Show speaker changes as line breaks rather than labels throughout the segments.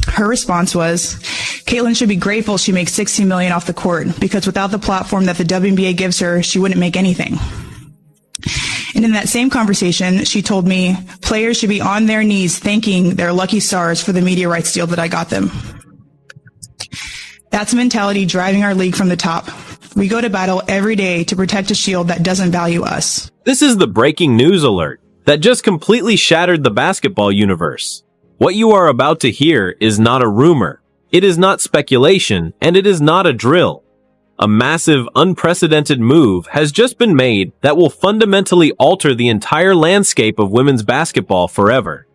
Her response was, Caitlin should be grateful she makes $16 million off the court, because without the platform that the WNBA gives her, she wouldn't make anything. And in that same conversation, she told me players should be on their knees thanking their lucky stars for the media rights deal that I got them. That's a mentality driving our league from the top. We go to battle every day to protect a shield that doesn't value us.
This is the breaking news alert that just completely shattered the basketball universe. What you are about to hear is not a rumor. It is not speculation, and it is not a drill. A massive, unprecedented move has just been made that will fundamentally alter the entire landscape of women's basketball forever.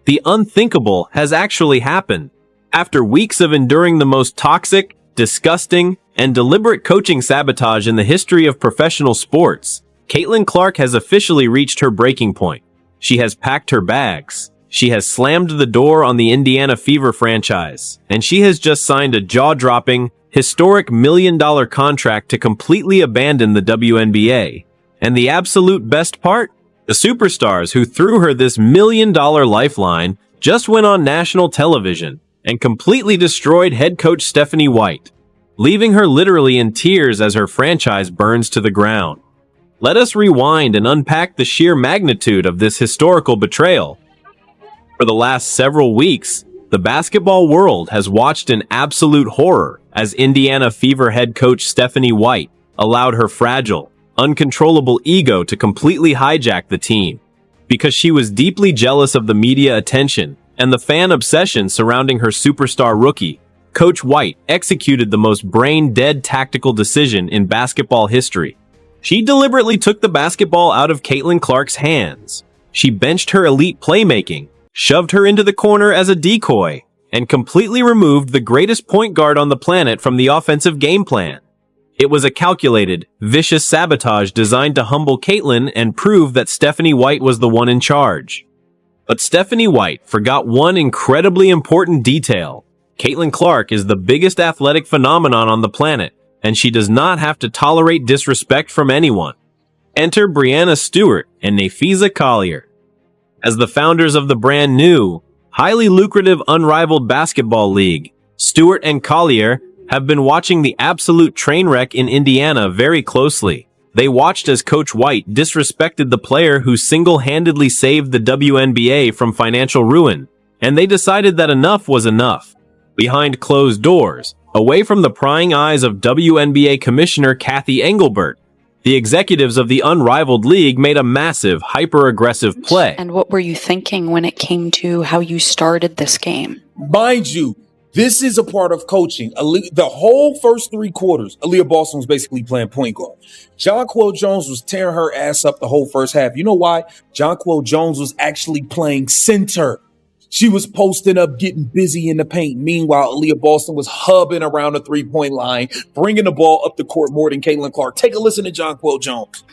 The unthinkable has actually happened. After weeks of enduring the most toxic, disgusting, and deliberate coaching sabotage in the history of professional sports, Caitlin Clark has officially reached her breaking point. She has packed her bags. She has slammed the door on the Indiana Fever franchise, and she has just signed a jaw-dropping, historic $1 million contract to completely abandon the WNBA. And the absolute best part? The superstars who threw her this $1 million lifeline just went on national television and completely destroyed head coach Stephanie White, leaving her literally in tears as her franchise burns to the ground. Let us rewind and unpack the sheer magnitude of this historical betrayal. For the last several weeks, the basketball world has watched in absolute horror as Indiana Fever head coach Stephanie White allowed her fragile, uncontrollable ego to completely hijack the team. Because she was deeply jealous of the media attention and the fan obsession surrounding her superstar rookie, Coach White executed the most brain-dead tactical decision in basketball history. She deliberately took the basketball out of Caitlin Clark's hands. She benched her elite playmaking, shoved her into the corner as a decoy, and completely removed the greatest point guard on the planet from the offensive game plan. It was a calculated, vicious sabotage designed to humble Caitlin and prove that Stephanie White was the one in charge. But Stephanie White forgot one incredibly important detail. Caitlin Clark is the biggest athletic phenomenon on the planet, and she does not have to tolerate disrespect from anyone. Enter Breanna Stewart and Napheesa Collier. As the founders of the brand new, highly lucrative, unrivaled basketball league, Stewart and Collier have been watching the absolute train wreck in Indiana very closely. They watched as Coach White disrespected the player who single-handedly saved the WNBA from financial ruin, and they decided that enough was enough. Behind closed doors, away from the prying eyes of WNBA Commissioner Kathy Engelbert, the executives of the unrivaled league made a massive, hyper-aggressive play.
And what were you thinking when it came to how you started this game?
Mind you, this is a part of coaching. The whole first 3 quarters, Aaliyah Boston was basically playing point guard. Jonquel Jones was tearing her ass up the whole first half. You know why? Jonquel Jones was actually playing center. She was posting up, getting busy in the paint. Meanwhile, Aaliyah Boston was hubbing around the three-point line, bringing the ball up the court more than Caitlin Clark. Take a listen to Jonquel Jones.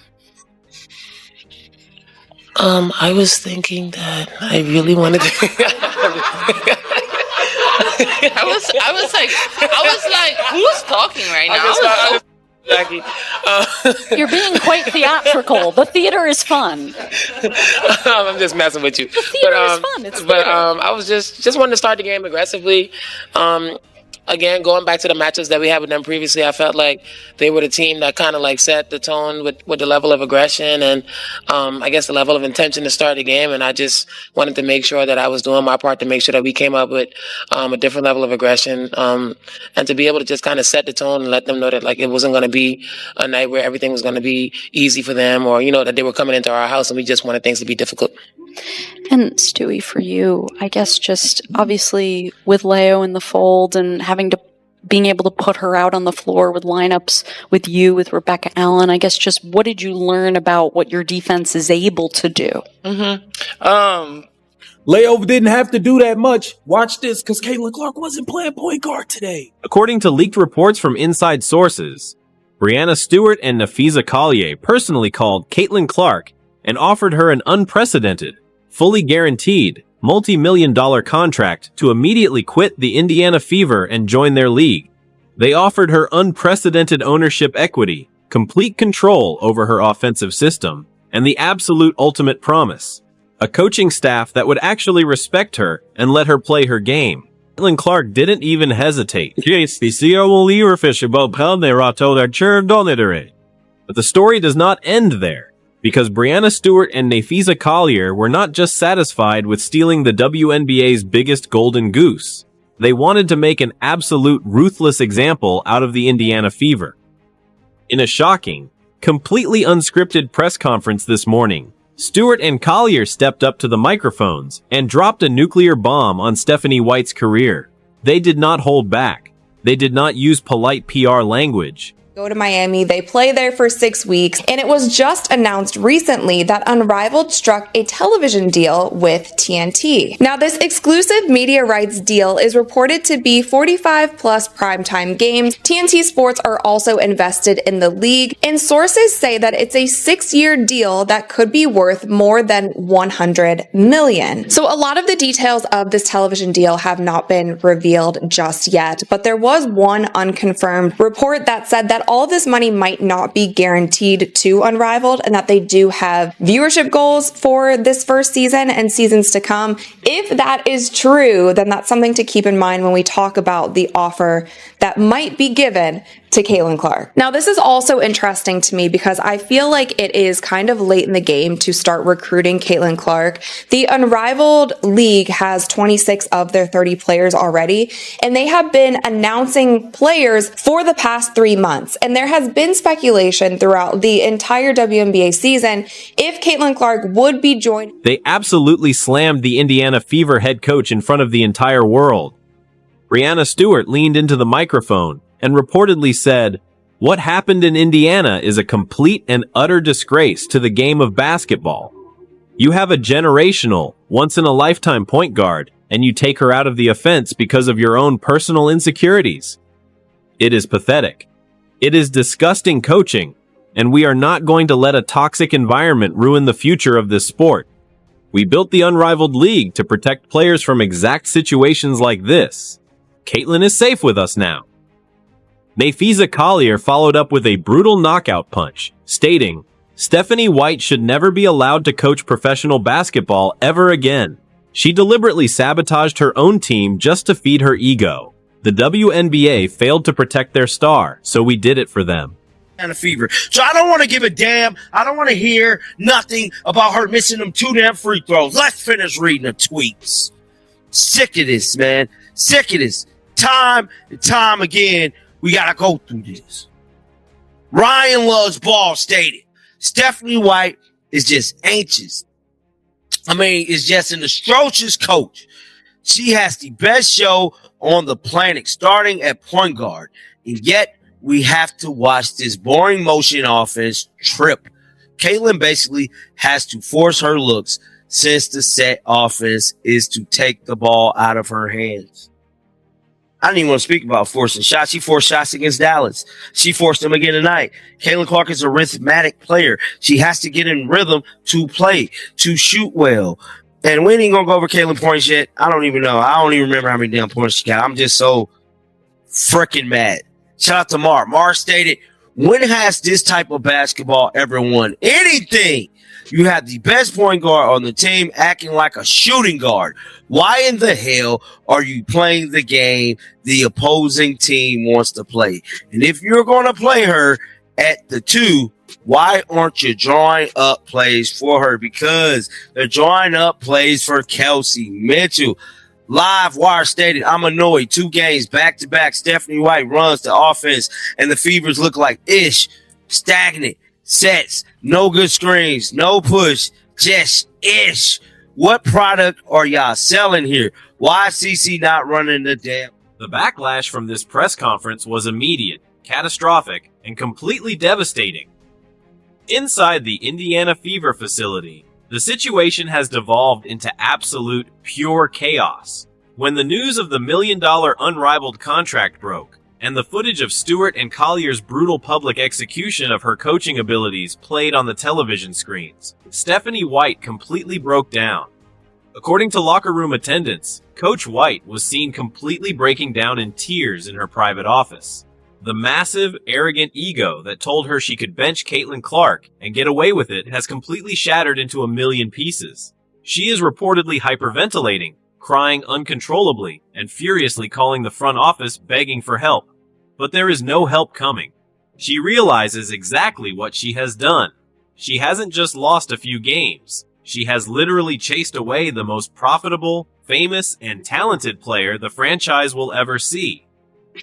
I was thinking that I really wanted to.
I was like, who's talking right now?
Jackie.
You're being quite theatrical. The theater is fun.
I'm just messing with you.
The theater is fun. It's
but
theater.
I was just wanting to start the game aggressively. Again, going back to the matchups that we had with them previously, I felt like they were the team that kind of like set the tone with the level of aggression and I guess the level of intention to start the game. And I just wanted to make sure that I was doing my part to make sure that we came up with a different level of aggression and to be able to just kind of set the tone and let them know that like it wasn't going to be a night where everything was going to be easy for them or, you know, that they were coming into our house and we just wanted things to be difficult.
And Stewie, for you, I guess just obviously with Leo in the fold and being able to put her out on the floor with lineups with you, with Rebecca Allen, I guess just what did you learn about what your defense is able to do?
Leo didn't have to do that much. Watch this, because Caitlin Clark wasn't playing point guard today.
According to leaked reports from inside sources, Breanna Stewart and Napheesa Collier personally called Caitlin Clark and offered her an unprecedented, fully guaranteed, multi-million-dollar contract to immediately quit the Indiana Fever and join their league. They offered her unprecedented ownership equity, complete control over her offensive system, and the absolute ultimate promise: a coaching staff that would actually respect her and let her play her game. Caitlin Clark didn't even hesitate. But the story does not end there, because Breanna Stewart and Nafisa Collier were not just satisfied with stealing the WNBA's biggest golden goose. They wanted to make an absolute ruthless example out of the Indiana Fever. In a shocking, completely unscripted press conference this morning, Stewart and Collier stepped up to the microphones and dropped a nuclear bomb on Stephanie White's career. They did not hold back. They did not use polite PR language.
Go to Miami. They play there for 6 weeks. And it was just announced recently that Unrivaled struck a television deal with TNT. Now, this exclusive media rights deal is reported to be 45 plus primetime games. TNT Sports are also invested in the league, and sources say that it's a 6-year deal that could be worth more than $100 million. So a lot of the details of this television deal have not been revealed just yet, but there was one unconfirmed report that said that all this money might not be guaranteed to Unrivaled and that they do have viewership goals for this first season and seasons to come. If that is true, then that's something to keep in mind when we talk about the offer that might be given to Caitlin Clark. Now, this is also interesting to me because I feel like it is kind of late in the game to start recruiting Caitlin Clark. The Unrivaled League has 26 of their 30 players already, and they have been announcing players for the past 3 months. And there has been speculation throughout the entire WNBA season if Caitlin Clark would be joined.
They absolutely slammed the Indiana Fever head coach in front of the entire world. Breanna Stewart leaned into the microphone and reportedly said, "What happened in Indiana is a complete and utter disgrace to the game of basketball. You have a generational, once-in-a-lifetime point guard, and you take her out of the offense because of your own personal insecurities. It is pathetic. It is disgusting coaching, and we are not going to let a toxic environment ruin the future of this sport. We built the Unrivaled League to protect players from exact situations like this. Caitlin is safe with us now." Nafisa Collier followed up with a brutal knockout punch, stating, "Stephanie White should never be allowed to coach professional basketball ever again. She deliberately sabotaged her own team just to feed her ego. The WNBA failed to protect their star, so we did it for them."
And a fever. So I don't want to give a damn. I don't want to hear nothing about her missing them 2 damn free throws. Let's finish reading the tweets. Sick of this, man. Sick of this. Time and time again, we got to go through this. Ryan Loves Ball stated, Stephanie White is just anxious. Is just an atrocious coach. She has the best show on the planet, starting at point guard. And yet, we have to watch this boring motion offense trip. Caitlin basically has to force her looks since the set offense is to take the ball out of her hands. I didn't even want to speak about forcing shots. She forced shots against Dallas. She forced them again tonight. Caitlin Clark is a rhythmic player. She has to get in rhythm to play, to shoot well. And we ain't going to go over Caitlin points yet. I don't even know. I don't even remember how many damn points she got. I'm just so freaking mad. Shout out to Mar. Mar stated, when has this type of basketball ever won anything? You have the best point guard on the team acting like a shooting guard. Why in the hell are you playing the game the opposing team wants to play? And if you're going to play her at the 2, why aren't you drawing up plays for her? Because they're drawing up plays for Kelsey Mitchell. Live Wire stated, I'm annoyed. 2 games back-to-back. Stephanie White runs the offense, and the Fevers look like ish, stagnant. Sets, no good screens, no push, just ish. What product are y'all selling here? Why is CC not running the damn?
The backlash from this press conference was immediate, catastrophic, and completely devastating. Inside the Indiana Fever facility, the situation has devolved into absolute, pure chaos. When the news of the $1 million Unrivaled contract broke, and the footage of Stewart and Collier's brutal public execution of her coaching abilities played on the television screens, Stephanie White completely broke down. According to locker room attendants, Coach White was seen completely breaking down in tears in her private office. The massive, arrogant ego that told her she could bench Caitlin Clark and get away with it has completely shattered into a million pieces. She is reportedly hyperventilating, crying uncontrollably and furiously calling the front office begging for help. But there is no help coming. She realizes exactly what she has done. She hasn't just lost a few games. She has literally chased away the most profitable, famous, and talented player the franchise will ever see.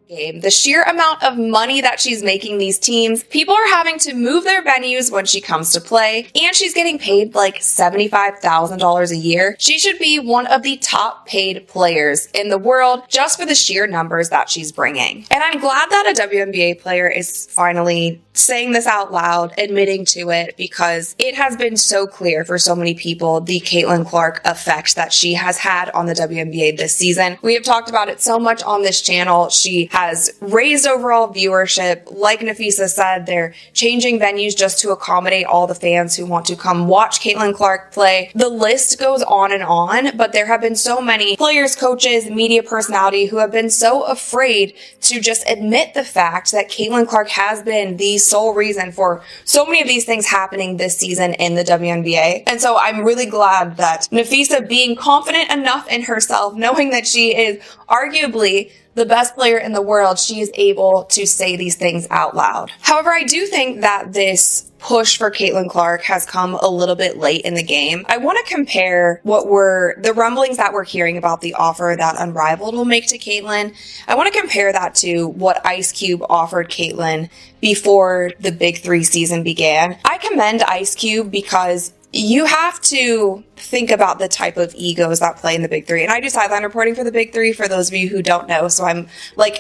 The sheer amount of money that she's making these teams, people are having to move their venues when she comes to play, and she's getting paid like $75,000 a year. She should be one of the top paid players in the world just for the sheer numbers that she's bringing. And I'm glad that a WNBA player is finally saying this out loud, admitting to it, because it has been so clear for so many people the Caitlin Clark effect that she has had on the WNBA this season. We have talked about it so much on this channel. She has raised overall viewership. Like Nafisa said, they're changing venues just to accommodate all the fans who want to come watch Caitlin Clark play. The list goes on, but there have been so many players, coaches, media personality who have been so afraid to just admit the fact that Caitlin Clark has been the sole reason for so many of these things happening this season in the WNBA. And so I'm really glad that Nafisa, being confident enough in herself, knowing that she is arguably the best player in the world, she is able to say these things out loud. However, I do think that this push for Caitlin Clark has come a little bit late in the game. I want to compare what were the rumblings that we're hearing about the offer that Unrivaled will make to Caitlin. I want to compare that to what Ice Cube offered Caitlin before the Big Three season began. I commend Ice Cube because you have to think about the type of egos that play in the Big Three. And I do sideline reporting for the Big Three, for those of you who don't know. So I'm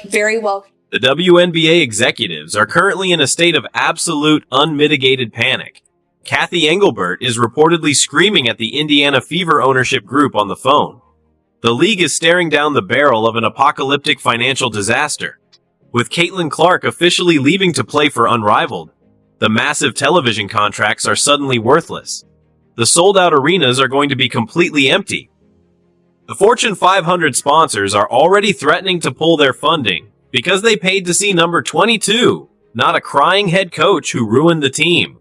very well.
The WNBA executives are currently in a state of absolute unmitigated panic. Kathy Engelbert is reportedly screaming at the Indiana Fever ownership group on the phone. The league is staring down the barrel of an apocalyptic financial disaster. With Caitlin Clark officially leaving to play for Unrivaled, the massive television contracts are suddenly worthless. The sold-out arenas are going to be completely empty. The Fortune 500 sponsors are already threatening to pull their funding because they paid to see number 22, not a crying head coach who ruined the team.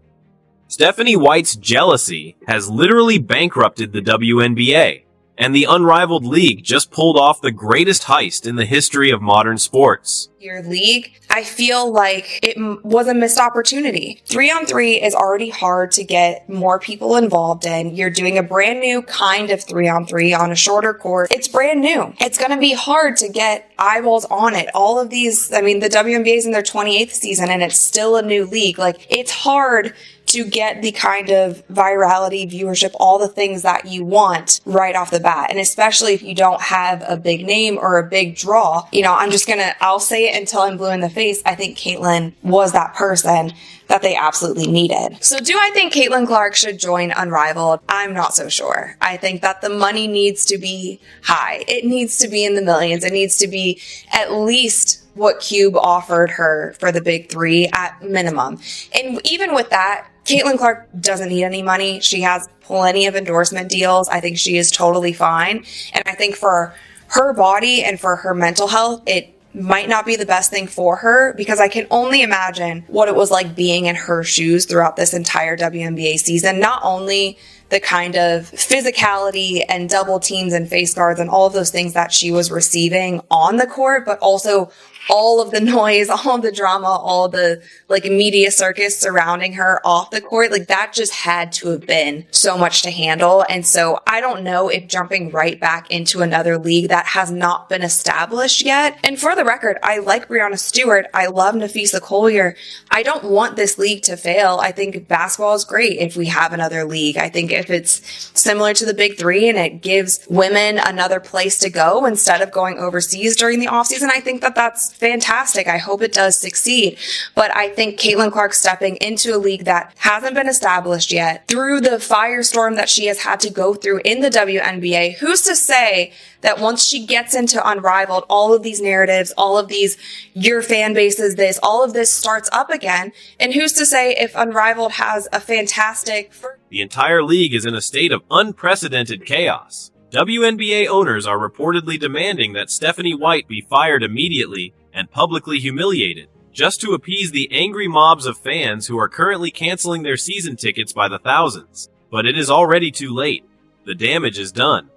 Stephanie White's jealousy has literally bankrupted the WNBA, and the Unrivaled League just pulled off the greatest heist in the history of modern sports.
Your league, I feel like it was a missed opportunity. 3-on-3 is already hard to get more people involved in. You're doing a brand new kind of 3-on-3 on a shorter court. It's brand new. It's going to be hard to get eyeballs on it. All of these, the WNBA is in their 28th season and it's still a new league. It's hard to get the kind of virality, viewership, all the things that you want right off the bat. And especially if you don't have a big name or a big draw, I'll say it until I'm blue in the face. I think Caitlin was that person that they absolutely needed. So do I think Caitlin Clark should join Unrivaled? I'm not so sure. I think that the money needs to be high. It needs to be in the millions. It needs to be at least what Cube offered her for the Big Three at minimum. And even with that, Caitlin Clark doesn't need any money. She has plenty of endorsement deals. I think she is totally fine. And I think for her body and for her mental health, it might not be the best thing for her, because I can only imagine what it was like being in her shoes throughout this entire WNBA season. Not only the kind of physicality and double teams and face guards and all of those things that she was receiving on the court, but also all of the noise, all of the drama, all the media circus surrounding her off the court. That just had to have been so much to handle. And so I don't know if jumping right back into another league that has not been established yet. And for the record, I like Breanna Stewart. I love Nafisa Collier. I don't want this league to fail. I think basketball is great if we have another league. I think if it's similar to the Big Three and it gives women another place to go instead of going overseas during the offseason, I think that that's fantastic. I hope it does succeed. But I think Caitlin Clark stepping into a league that hasn't been established yet, through the firestorm that she has had to go through in the WNBA, who's to say that once she gets into Unrivaled, all of these narratives, all of these, your fan base is this, all of this starts up again. And who's to say if Unrivaled has a fantastic...
The entire league is in a state of unprecedented chaos. WNBA owners are reportedly demanding that Stephanie White be fired immediately and publicly humiliated, just to appease the angry mobs of fans who are currently canceling their season tickets by the thousands. But it is already too late. The damage is done.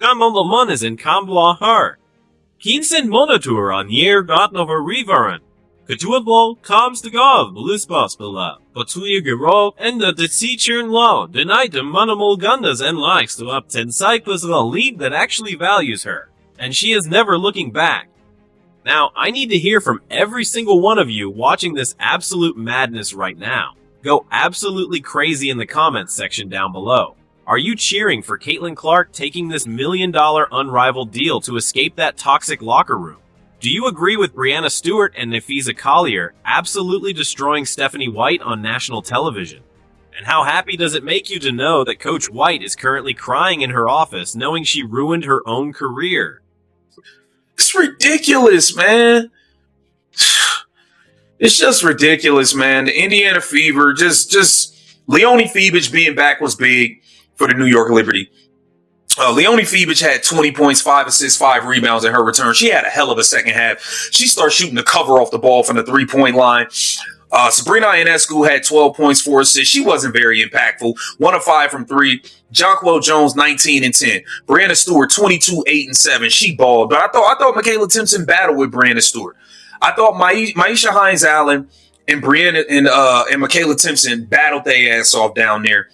Gammal Monis kan bla her. Kinsen monitor on year got over riveren. Katuablo comes to gov, Belusbos Bela, Batuya Gero, and the teacher in law denied the minimal gundas and likes to up 10 cycles of a league that actually values her, and she is never looking back. Now, I need to hear from every single one of you watching this absolute madness right now. Go absolutely crazy in the comments section down below. Are you cheering for Caitlin Clark taking this $1 million unrivaled deal to escape that toxic locker room? Do you agree with Brianna Stewart and Nafisa Collier absolutely destroying Stephanie White on national television? And how happy does it make you to know that Coach White is currently crying in her office knowing she ruined her own career?
It's ridiculous, man. It's just ridiculous, man. The Indiana Fever, just Leonie Feebage being back was big for the New York Liberty. Leonie Feebage had 20 points, 5 assists, 5 rebounds in her return. She had a hell of a second half. She started shooting the cover off the ball from the three-point line. Sabrina Ionescu had 12 points, 4 assists. She wasn't very impactful. 1 of 5 from 3. Jonquel Jones, 19 and 10. Brianna Stewart, 22, 8 and 7. She balled. But I thought Michaela Timpson battled with Brianna Stewart. I thought Maisha Hines-Allen and Brianna and Michaela Timpson battled their ass off down there.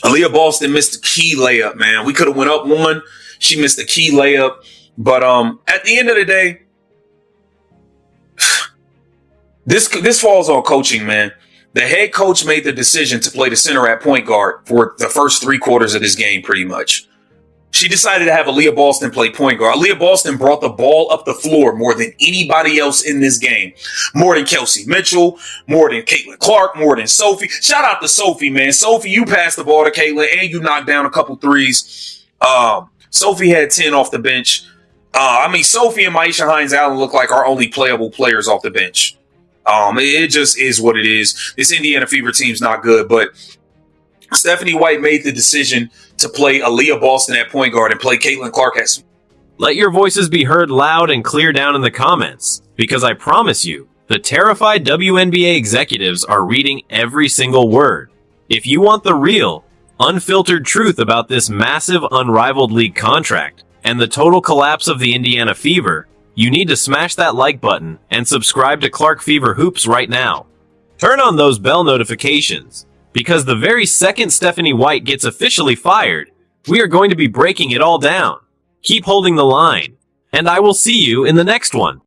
Aaliyah Boston missed the key layup, man. We could have went up 1. She missed the key layup. But at the end of the day, this falls on coaching, man. The head coach made the decision to play the center at point guard for the first 3 quarters of this game, pretty much. She decided to have Aaliyah Boston play point guard. Aaliyah Boston brought the ball up the floor more than anybody else in this game. More than Kelsey Mitchell, more than Caitlin Clark, more than Sophie. Shout out to Sophie, man. Sophie, you passed the ball to Caitlin and you knocked down a couple threes. Sophie had 10 off the bench. Sophie and Maisha Hines-Allen look like our only playable players off the bench. It just is what it is. This Indiana Fever team's not good, but Stephanie White made the decision to play Aaliyah Boston at point guard and play Caitlin Clark at.
Let your voices be heard loud and clear down in the comments, because I promise you, the terrified WNBA executives are reading every single word. If you want the real, unfiltered truth about this massive, unrivaled league contract and the total collapse of the Indiana Fever, you need to smash that like button and subscribe to Clark Fever Hoops right now. Turn on those bell notifications, because the very second Stephanie White gets officially fired, we are going to be breaking it all down. Keep holding the line, and I will see you in the next one.